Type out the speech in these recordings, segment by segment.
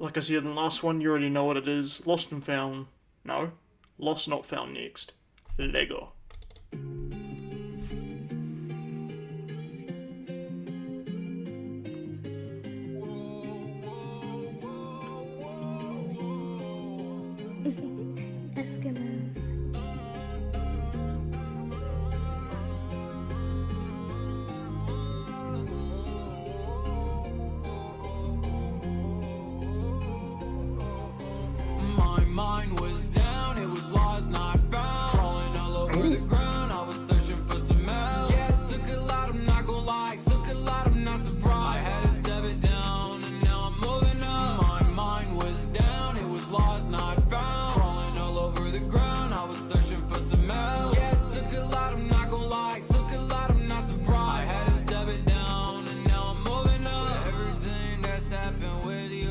Like I said in the last one, you already know what it is. Lost and found. No. Lost not found next. Lego. Eskimos. My mind was down, it was lost, not found. Crawling all over the ground, I was searching for some help. Yeah, it took a lot, I'm not gonna lie, it took a lot, I'm not surprised. I had to step it down, and now I'm moving up. My mind was down, it was lost, not found. Crawling all over the ground, I was searching for some help. Yeah, it took a lot, I'm not gonna lie, it took a lot, I'm not surprised. I had to step it down, and now I'm moving up. Everything that's happened with you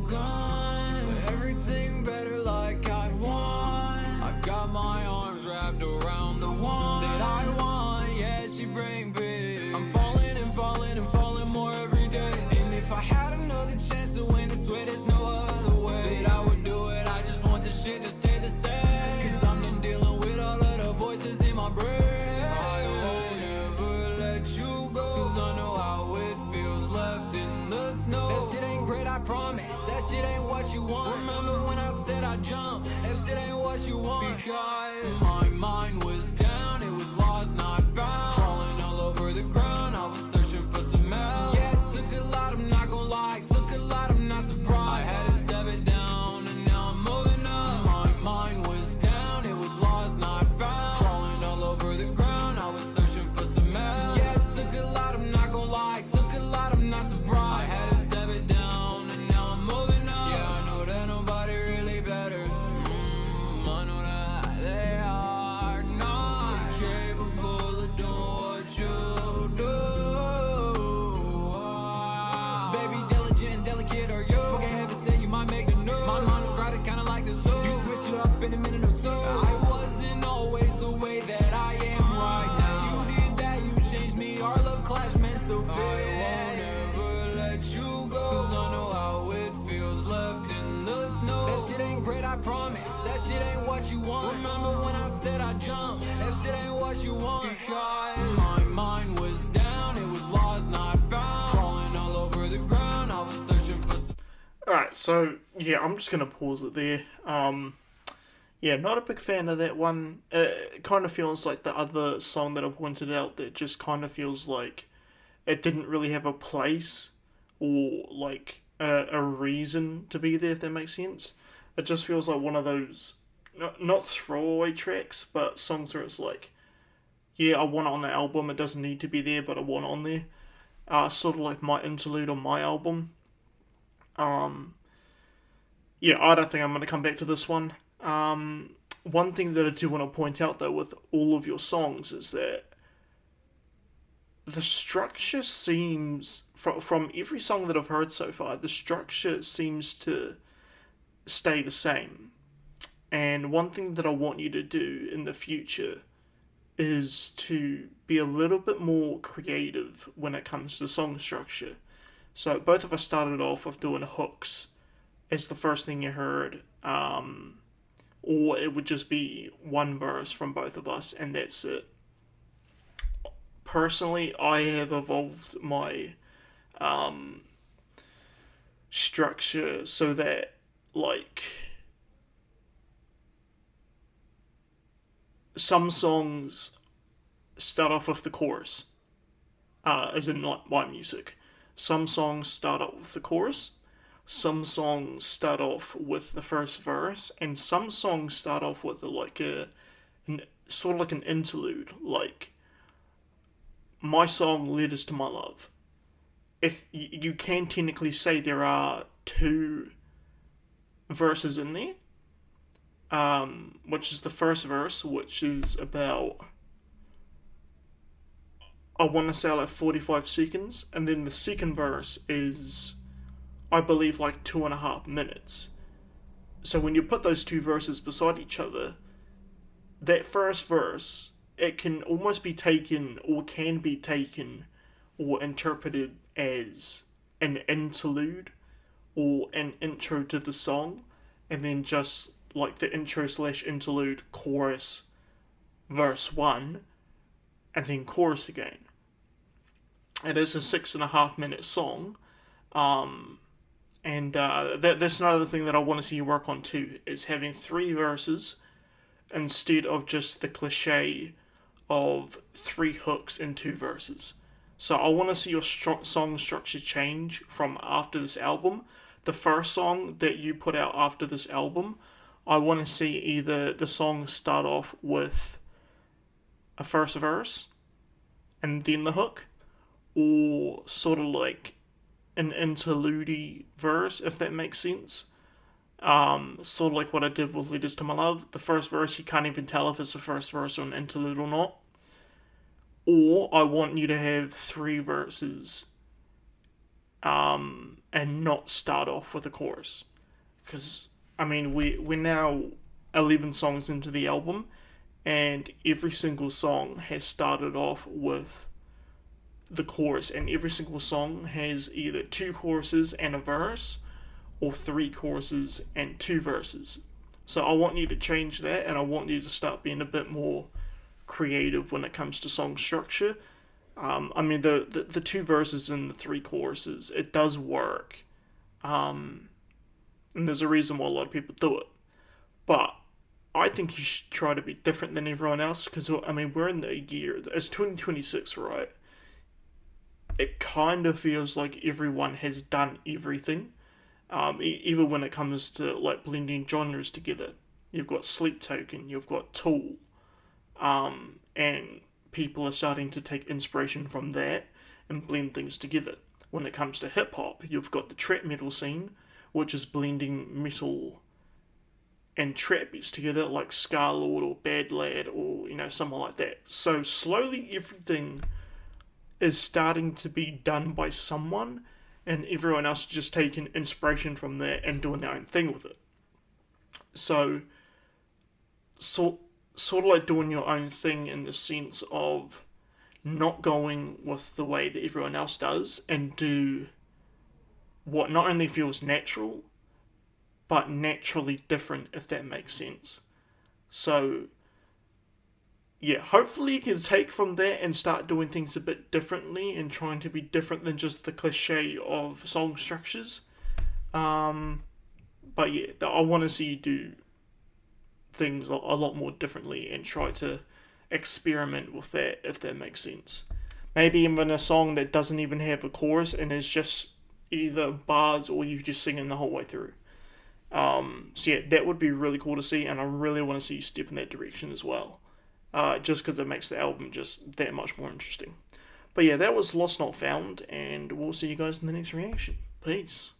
gone, everything better like I've won. I've got my arms wrapped around the one that I want. Yeah, she bring peace. I'm falling and falling and falling more every day. And if I had another chance to win, I swear there's no other way that I would do it. I just want this shit to stay the same, cause I'm done dealing with all of the voices in my brain. I won't ever let you go, cause I know how it feels left in the snow. That shit ain't great, I promise. That shit ain't what you want. Remember when I said I jumped? That shit ain't what you want. Because my mind was down, it was lost, not found. Crawling all over the ground, I was searching for some help. Yeah, it took a lot, I'm not gonna lie, it took a lot, I'm not surprised. I had to step it down, and now I'm moving up. My mind was down, it was lost, not found. Crawling all over the ground, I was searching for some help. Yeah, it took a lot, I'm not gonna lie, it took a lot, I'm not surprised. I had to step it down, and now I'm moving up. Yeah, I know that nobody really better. I know that they are not capable of doing what you do. Baby, diligent, delicate, or you fucking heaven said you might make the news. My mind is crowded, kinda like the zoo. You switch it up in a minute or two. I wasn't always the way that I am right now. You did that, you changed me. Our love clash meant so big. I won't ever let you go, cause I know how it feels left in the snow. That shit ain't great, I promise. That shit ain't what you want. Remember when I said I jumped? That shit ain't what you want. Because my mind was down, it was lost, not found. Crawling all over the ground, I was searching for some. Alright, so yeah, I'm just gonna pause it there. Yeah, not a big fan of that one. It kind of feels like the other song that I pointed out that just kind of feels like it didn't really have a place or like a reason to be there, if that makes sense. It just feels like one of those, not throwaway tracks, but songs where it's like, yeah, I want it on the album, it doesn't need to be there, but I want it on there. Sort of like my interlude on my album. Yeah, I don't think I'm going to come back to this one. One thing that I do want to point out, though, with all of your songs is that the structure seems, from every song that I've heard so far, the structure seems to stay the same. And one thing that I want you to do in the future is to be a little bit more creative when it comes to song structure. So both of us started off with doing hooks as the first thing you heard, or it would just be one verse from both of us and that's it. Personally, I have evolved my structure so that, like, some songs start off with the chorus, as in like my music. Some songs start off with the chorus, some songs start off with the first verse, and some songs start off with sort of like an interlude, like my song "Letters to My Love." If you can technically say there are two verses in there, which is the first verse, which is about, I want to say like 45 seconds, and then the second verse is, I believe, like 2.5 minutes. So when you put those two verses beside each other, that first verse, it can almost be taken, or can be taken, or interpreted as an interlude, or an intro to the song, and then just like the intro slash interlude, chorus, verse 1, and then chorus again. It is a 6.5 minute song, and that's another thing that I want to see you work on too, is having 3 verses instead of just the cliche of 3 hooks and 2 verses. So I want to see your song structure change from after this album. The first song that you put out after this album, I want to see either the song start off with a first verse and then the hook, or sort of like an interlude verse, if that makes sense. Sort of like what I did with Letters to My Love. The first verse, you can't even tell if it's the first verse or an interlude or not. Or I want you to have 3 verses and not start off with a chorus. Because, I mean, we're now 11 songs into the album, and every single song has started off with the chorus, and every single song has either 2 choruses and a verse, or 3 choruses and 2 verses. So I want you to change that, and I want you to start being a bit more creative when it comes to song structure. I mean, the 2 verses and the 3 choruses, it does work. And there's a reason why a lot of people do it. But I think you should try to be different than everyone else, because, I mean, we're in the year, it's 2026, right? It kind of feels like everyone has done everything. Even when it comes to like blending genres together. You've got Sleep Token, you've got Tool, and people are starting to take inspiration from that and blend things together. When it comes to hip hop, you've got the trap metal scene, which is blending metal and trap beats together, like Scarlord or Bad Lad or someone like that. So slowly everything is starting to be done by someone, and everyone else is just taking inspiration from that and doing their own thing with it. So sort of like doing your own thing in the sense of not going with the way that everyone else does, and do what not only feels natural, but naturally different, if that makes sense. So, yeah, hopefully you can take from that and start doing things a bit differently and trying to be different than just the cliche of song structures. But yeah, I want to see you do things a lot more differently and try to experiment with that, if that makes sense. Maybe even a song that doesn't even have a chorus and is just either bars or you just singing the whole way through. So yeah, that would be really cool to see, and I really want to see you step in that direction as well. Just because it makes the album just that much more interesting. But yeah, that was Lost Not Found, and we'll see you guys in the next reaction. Peace.